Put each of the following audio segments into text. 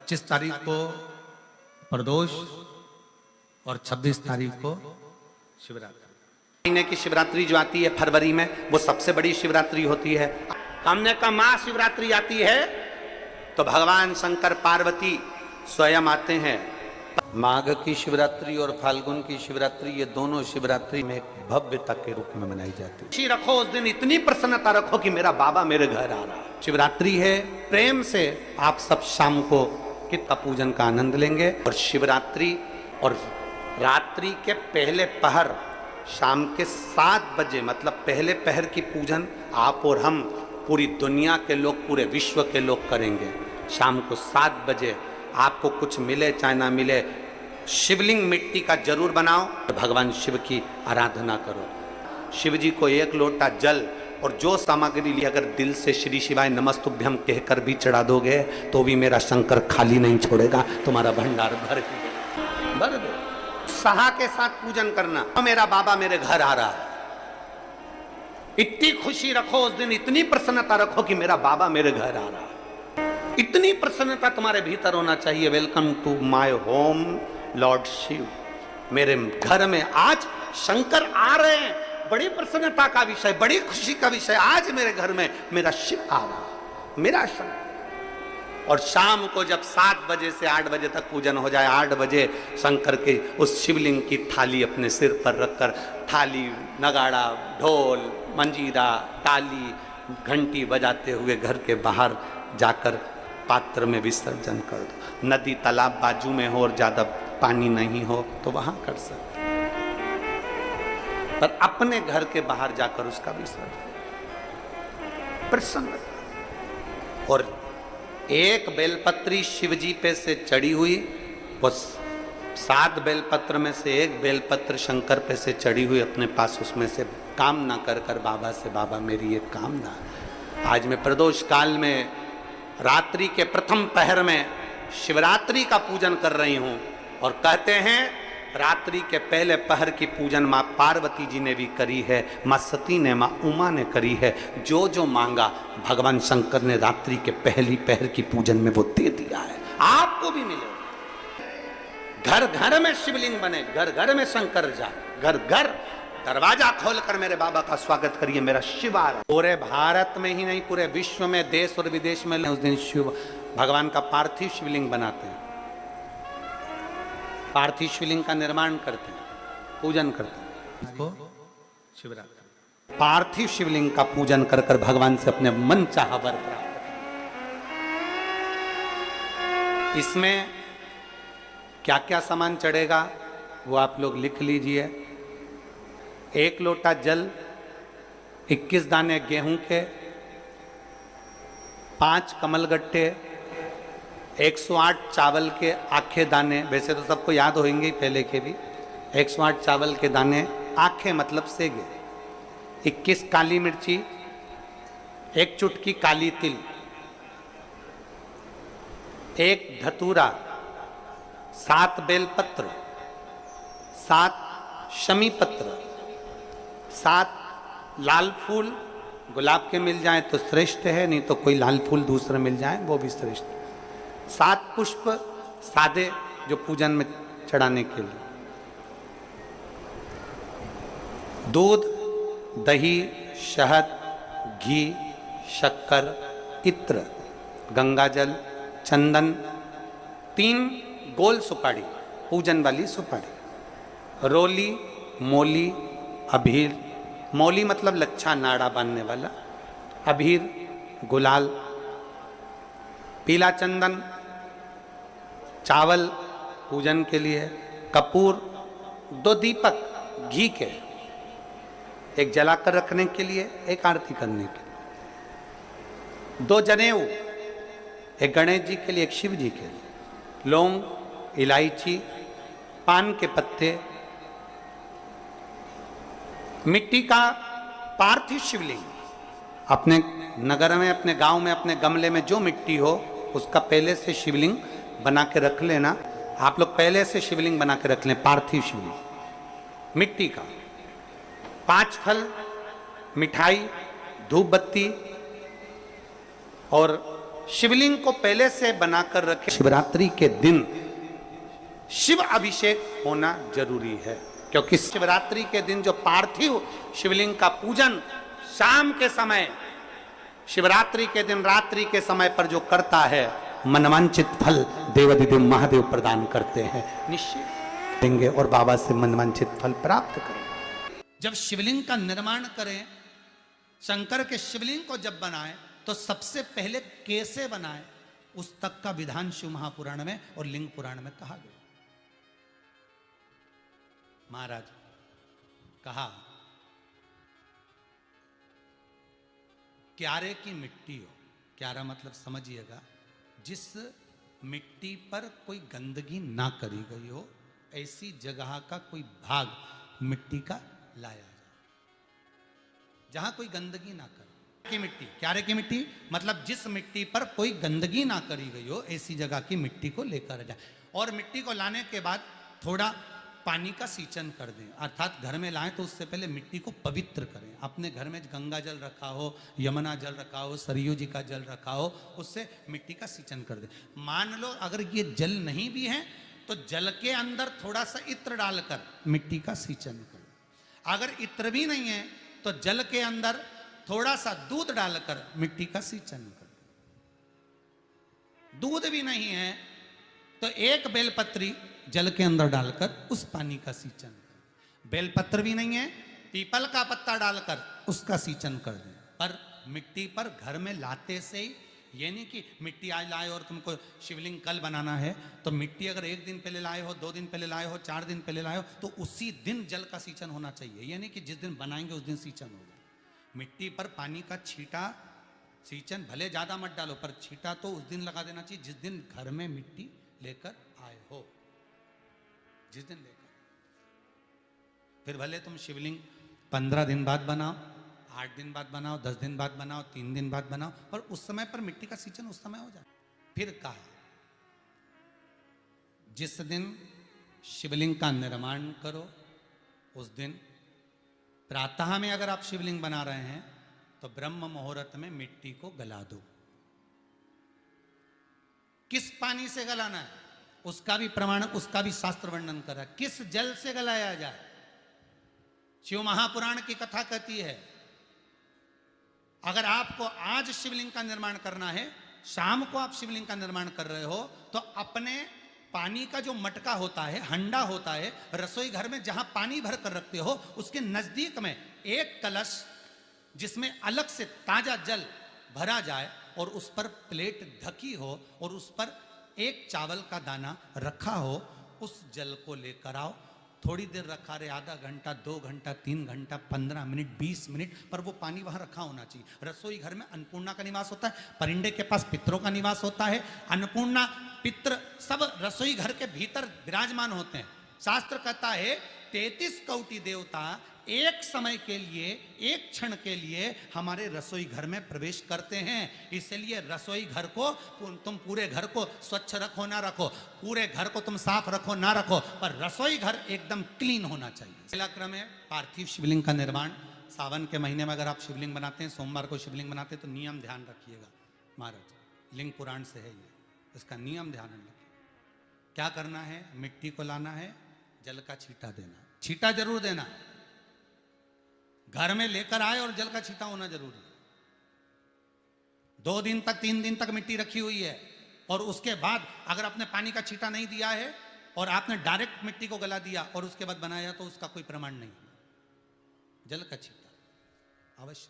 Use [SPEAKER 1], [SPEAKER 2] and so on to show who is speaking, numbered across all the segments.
[SPEAKER 1] 25 तारीख को प्रदोष और 26 तारीख को शिवरात्रि।
[SPEAKER 2] महीने की शिवरात्रि जो आती है फरवरी में, वो सबसे बड़ी शिवरात्रि होती है। हमने कहा महाशिवरात्रि आती है तो भगवान शंकर पार्वती स्वयं आते हैं। माघ की शिवरात्रि और फाल्गुन की शिवरात्रि, ये दोनों शिवरात्रि में भव्यता के रूप में मनाई जाती है। खुशी रखो उस दिन, इतनी प्रसन्नता रखो कि मेरा बाबा मेरे घर आ रहा। शिवरात्रि है, प्रेम से आप सब शाम को कितना पूजन का आनंद लेंगे। और शिवरात्रि और रात्रि के पहले पहर शाम के 7 बजे, मतलब पहले पहर की पूजन आप और हम, पूरी दुनिया के लोग, पूरे विश्व के लोग करेंगे। शाम को 7 बजे आपको कुछ मिले चाहे ना मिले, शिवलिंग मिट्टी का जरूर बनाओ, भगवान शिव की आराधना करो। शिव जी को 1 लोटा जल और जो सामग्री ली, अगर दिल से श्री शिवाय नमस्तुभ्यम कहकर भी चढ़ा दोगे तो भी मेरा शंकर खाली नहीं छोड़ेगा, तुम्हारा भंडार भर दो। सहा के साथ पूजन करना, मेरा बाबा मेरे घर आ रहा है। इतनी खुशी रखो उस दिन, इतनी प्रसन्नता रखो कि मेरा बाबा मेरे घर आ रहा है। इतनी प्रसन्नता तुम्हारे भीतर होना चाहिए। Welcome to my home lord Shiva. मेरे घर में आज शंकर आ रहे हैं, बड़ी प्रसन्नता का विषय, बड़ी खुशी का विषय। आज मेरे घर में मेरा शिव आ रहा, मेरा शंकर। और शाम को जब 7 बजे से 8 बजे तक पूजन हो जाए, 8 बजे शंकर के उस शिवलिंग की थाली अपने सिर पर रखकर, थाली, नगाड़ा, ढोल, मंजीरा, ताली, घंटी बजाते हुए घर के बाहर जाकर पात्र में विसर्जन कर दो। नदी तालाब बाजू में हो और ज्यादा पानी नहीं हो तो वहां कर सकते, पर अपने घर के बाहर जाकर उसका विसर्जन प्रसन्न। और एक बेलपत्री शिवजी पे से चढ़ी हुई, वो 7 बेलपत्र में से एक बेलपत्र शंकर पे से चढ़ी हुई अपने पास, उसमें से कामना कर कर बाबा से, बाबा मेरी ये कामना, आज मैं प्रदोष काल में रात्रि के प्रथम पहर में शिवरात्रि का पूजन कर रही हूं। और कहते हैं रात्रि के पहले पहर की पूजन मां पार्वती जी ने भी करी है, मां सती ने, मां उमा ने करी है। जो जो मांगा भगवान शंकर ने रात्रि के पहली पहर की पूजन में वो दे दिया है। आपको भी मिले। घर घर में शिवलिंग बने, घर घर में शंकर जाए, घर घर दरवाजा खोलकर मेरे बाबा का स्वागत करिए, मेरा शिव आ रहा। पूरे भारत में ही नहीं, पूरे विश्व में, देश और विदेश में उस दिन शिव भगवान का पार्थिव शिवलिंग बनाते हैं, पार्थिव शिवलिंग का निर्माण करते हैं, पूजन करते हैं। इसको शिवरात्रि, पार्थिव शिवलिंग का पूजन कर कर भगवान से अपने मन चाहा वर प्राप्त करें। इसमें क्या क्या सामान चढ़ेगा वो आप लोग लिख लीजिए। 1 लोटा जल, 21 दाने गेहूं के, 5 कमलगट्टे, 108 चावल के आखे दाने, वैसे तो सबको याद होंगे पहले के भी। 108 चावल के दाने, आखे मतलब सेगे, 21 काली मिर्ची, 1 चुटकी काली तिल, 1 धतूरा, 7 बेलपत्र, 7 शमी पत्र, 7 लाल फूल, गुलाब के मिल जाए तो श्रेष्ठ है, नहीं तो कोई लाल फूल दूसरा मिल जाए वो भी श्रेष्ठ। 7 पुष्प सादे जो पूजन में चढ़ाने के लिए, दूध, दही, शहद, घी, शक्कर, इत्र, गंगाजल, चंदन, 3 गोल सुपारी, पूजन वाली सुपारी, रोली, मोली, अबीर, मौली मतलब लच्छा नाड़ा बांधने वाला, अबीर, गुलाल, पीला चंदन, चावल पूजन के लिए, कपूर, 2 दीपक घी के, एक जलाकर रखने के लिए, एक आरती करने के लिए, 2 जनेऊ, एक गणेश जी के लिए, एक शिव जी के लिए, लौंग, इलायची, पान के पत्ते, मिट्टी का पार्थिव शिवलिंग। अपने नगर में, अपने गांव में, अपने गमले में जो मिट्टी हो उसका पहले से शिवलिंग बना के रख लेना। आप लोग पहले से शिवलिंग बना के रख लें, पार्थिव शिवलिंग मिट्टी का। 5 फल, मिठाई, धूप बत्ती और शिवलिंग को पहले से बनाकर रखे। शिवरात्रि के दिन शिव अभिषेक होना जरूरी है, क्योंकि शिवरात्रि के दिन जो पार्थिव शिवलिंग का पूजन शाम के समय, शिवरात्रि के दिन रात्रि के समय पर जो करता है, मनवांचित फल देवाधिदेव महादेव प्रदान करते हैं। निश्चय देंगे और बाबा से मनवांचित फल प्राप्त करेंगे।
[SPEAKER 1] जब शिवलिंग का निर्माण करें, शंकर के शिवलिंग को जब बनाए, तो सबसे पहले कैसे बनाए, उस तक का विधान शिव महापुराण में और लिंग पुराण में कहा गया। महाराज कहा, क्यारे की मिट्टी हो, क्यारा मतलब समझिएगा, जिस मिट्टी पर कोई गंदगी ना करी गई हो, ऐसी जगह का कोई भाग मिट्टी का लाया जाए, जहां कोई गंदगी ना करे। की मिट्टी, क्यारे की मिट्टी मतलब जिस मिट्टी पर कोई गंदगी ना करी गई हो, ऐसी जगह की मिट्टी को लेकर जाए। और मिट्टी को लाने के बाद थोड़ा पानी का सींचन कर दें, अर्थात घर में लाएं तो उससे पहले मिट्टी को पवित्र करें। अपने घर में गंगा जल रखा हो, यमुना जल रखा हो, सरयू जी का जल रखा हो, उससे मिट्टी का सींचन कर दें। मान लो अगर ये जल नहीं भी है तो जल के अंदर थोड़ा सा इत्र डालकर मिट्टी का सींचन करें। अगर इत्र भी नहीं है तो जल के अंदर थोड़ा सा दूध डालकर मिट्टी का सींचन करें। दूध भी नहीं है तो एक बेलपत्री जल के अंदर डालकर उस पानी का सींचन करें। बेलपत्र भी नहीं है, पीपल का पत्ता डालकर उसका सींचन कर दें। पर मिट्टी पर घर में लाते से ही, ये नहीं कि मिट्टी आज लाए और तुमको शिवलिंग कल बनाना है, तो मिट्टी अगर 1 दिन पहले लाए हो, 2 दिन पहले लाए हो, 4 दिन पहले लाए हो, तो उसी दिन जल का सींचन होना चाहिए। ये नहीं कि जिस दिन बनाएंगे उस दिन सींचन होगा। मिट्टी पर पानी का छींटा, सींचन भले ज्यादा मत डालो, पर छींटा तो उस दिन लगा देना चाहिए जिस दिन घर में मिट्टी लेकर आए हो, जिस दिन लेकर। फिर भले तुम शिवलिंग 15 दिन बाद बनाओ, 8 दिन बाद बनाओ, 10 दिन बाद बनाओ, 3 दिन बाद बनाओ, पर उस समय पर मिट्टी का सींचन उस समय हो जाए। फिर कहा, जिस दिन शिवलिंग का निर्माण करो उस दिन प्रातः में अगर आप शिवलिंग बना रहे हैं तो ब्रह्म मुहूर्त में मिट्टी को गला दो। किस पानी से गलाना है उसका भी प्रमाण, उसका भी शास्त्र वर्णन करा। किस जल से गलाया जाए, शिव महापुराण की कथा कहती है, अगर आपको आज शिवलिंग का निर्माण करना है, शाम को आप शिवलिंग का निर्माण कर रहे हो, तो अपने पानी का जो मटका होता है, हंडा होता है, रसोई घर में जहां पानी भर कर रखते हो, उसके नजदीक में एक कलश जिसमें अलग से ताजा जल भरा जाए और उस पर प्लेट ढकी हो और उस पर एक चावल का दाना रखा हो, उस जल को लेकर आओ। थोड़ी देर रखा रहे, आधा घंटा, 2 घंटा, 3 घंटा, 15 मिनट, 20 मिनट, पर वो पानी वहां रखा होना चाहिए। रसोई घर में अन्नपूर्णा का निवास होता है, परिंदे के पास पितरों का निवास होता है। अन्नपूर्णा, पित्र सब रसोई घर के भीतर विराजमान होते हैं। शास्त्र कहता है 33 कोटि देवता एक समय के लिए, एक क्षण के लिए हमारे रसोई घर में प्रवेश करते हैं। इसलिए रसोई घर को तुम पूरे घर को स्वच्छ रखो ना रखो, पूरे घर को तुम साफ रखो ना रखो, पर रसोई घर एकदम क्लीन होना चाहिए। पहला क्रम है पार्थिव शिवलिंग का निर्माण। सावन के महीने में अगर आप शिवलिंग बनाते हैं, सोमवार को शिवलिंग बनाते हैं, तो नियम ध्यान रखिएगा महाराज, लिंग पुराण से है ये, इसका नियम ध्यान रखिए। क्या करना है, मिट्टी को लाना है, जल का छींटा देना, छींटा जरूर देना, घर में लेकर आए और जल का छींटा होना जरूरी है। 2 दिन तक, 3 दिन तक मिट्टी रखी हुई है और उसके बाद अगर आपने पानी का छींटा नहीं दिया है और आपने डायरेक्ट मिट्टी को गला दिया और उसके बाद बनाया, तो उसका कोई प्रमाण नहीं। जल का छींटा अवश्य।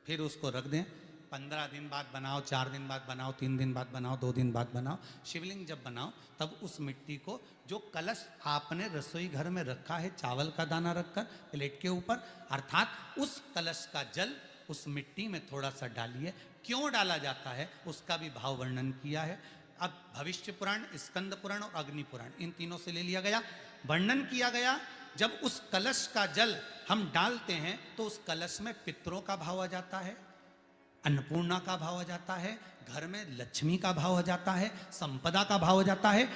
[SPEAKER 1] फिर उसको रख दें, 15 दिन बाद बनाओ, 4 दिन बाद बनाओ, 3 दिन बाद बनाओ, 2 दिन बाद बनाओ। शिवलिंग जब बनाओ तब उस मिट्टी को, जो कलश आपने रसोई घर में रखा है चावल का दाना रखकर प्लेट के ऊपर, अर्थात उस कलश का जल उस मिट्टी में थोड़ा सा डालिए। क्यों डाला जाता है उसका भी भाव वर्णन किया है। अब भविष्य पुराण, स्कंद पुराण और अग्नि पुराण, इन तीनों से ले लिया गया, वर्णन किया गया। जब उस कलश का जल हम डालते हैं तो उस कलश में पितरों का भाव आ जाता है, अन्नपूर्णा का भाव आ जाता है, घर में लक्ष्मी का भाव हो जाता है, संपदा का भाव हो जाता है।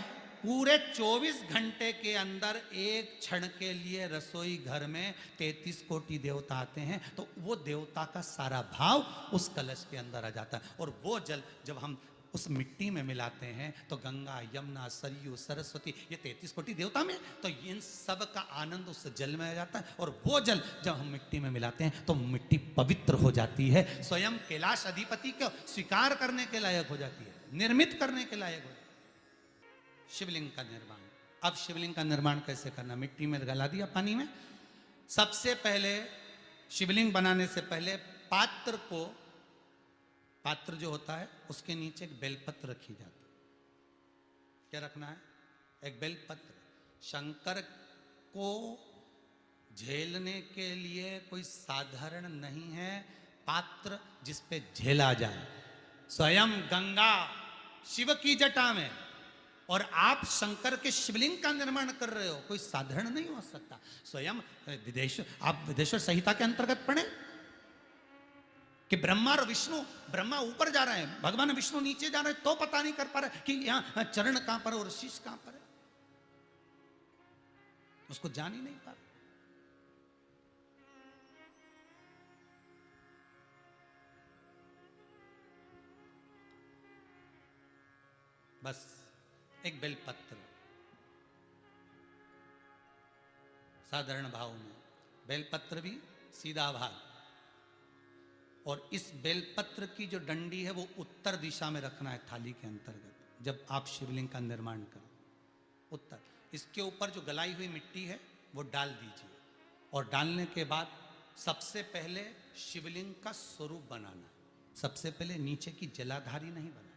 [SPEAKER 1] पूरे 24 घंटे के अंदर एक क्षण के लिए रसोई घर में 33 कोटि देवता आते हैं, तो वो देवता का सारा भाव उस कलश के अंदर आ जाता है। और वो जल जब हम उस मिट्टी में मिलाते हैं तो गंगा, यमुना, सरयू, सरस्वती, ये 33 कोटि देवता में, तो इन सब का आनंद उस जल में आ जाता है। और वो जल जब हम मिट्टी में मिलाते हैं तो मिट्टी पवित्र हो जाती है, स्वयं कैलाश अधिपति को स्वीकार करने के लायक हो जाती है, निर्मित करने के लायक हो जाती है। शिवलिंग का निर्माण, अब शिवलिंग का निर्माण कैसे करना? मिट्टी में गला दिया पानी में। सबसे पहले शिवलिंग बनाने से पहले पात्र जो होता है उसके नीचे एक बेलपत्र रखी जाती है। क्या रखना है? एक बेलपत्र। शंकर को झेलने के लिए कोई साधारण नहीं है पात्र जिस पे झेला जाए। स्वयं गंगा शिव की जटा में, और आप शंकर के शिवलिंग का निर्माण कर रहे हो, कोई साधारण नहीं हो सकता। स्वयं आप विदेश्वर संहिता के अंतर्गत पढ़े कि ब्रह्मा और विष्णु, ब्रह्मा ऊपर जा रहे हैं, भगवान विष्णु नीचे जा रहे हैं, तो पता नहीं कर पा रहे कि यहां चरण कहां पर और शीश कहां पर है, उसको जान ही नहीं पा रहे। बस एक बेलपत्र साधारण भाव में, बेलपत्र भी सीधा भाग, और इस बेलपत्र की जो डंडी है वो उत्तर दिशा में रखना है थाली के अंतर्गत। जब आप शिवलिंग का निर्माण करो, उत्तर, इसके ऊपर जो गलाई हुई मिट्टी है वो डाल दीजिए, और डालने के बाद सबसे पहले शिवलिंग का स्वरूप बनाना है। सबसे पहले नीचे की जलाधारी नहीं बनाना,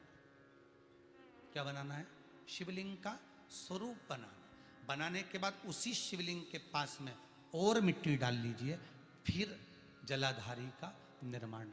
[SPEAKER 1] क्या बनाना है? शिवलिंग का स्वरूप बनाना। बनाने के बाद उसी शिवलिंग के पास में और मिट्टी डाल लीजिए, फिर जलाधारी का निर्माण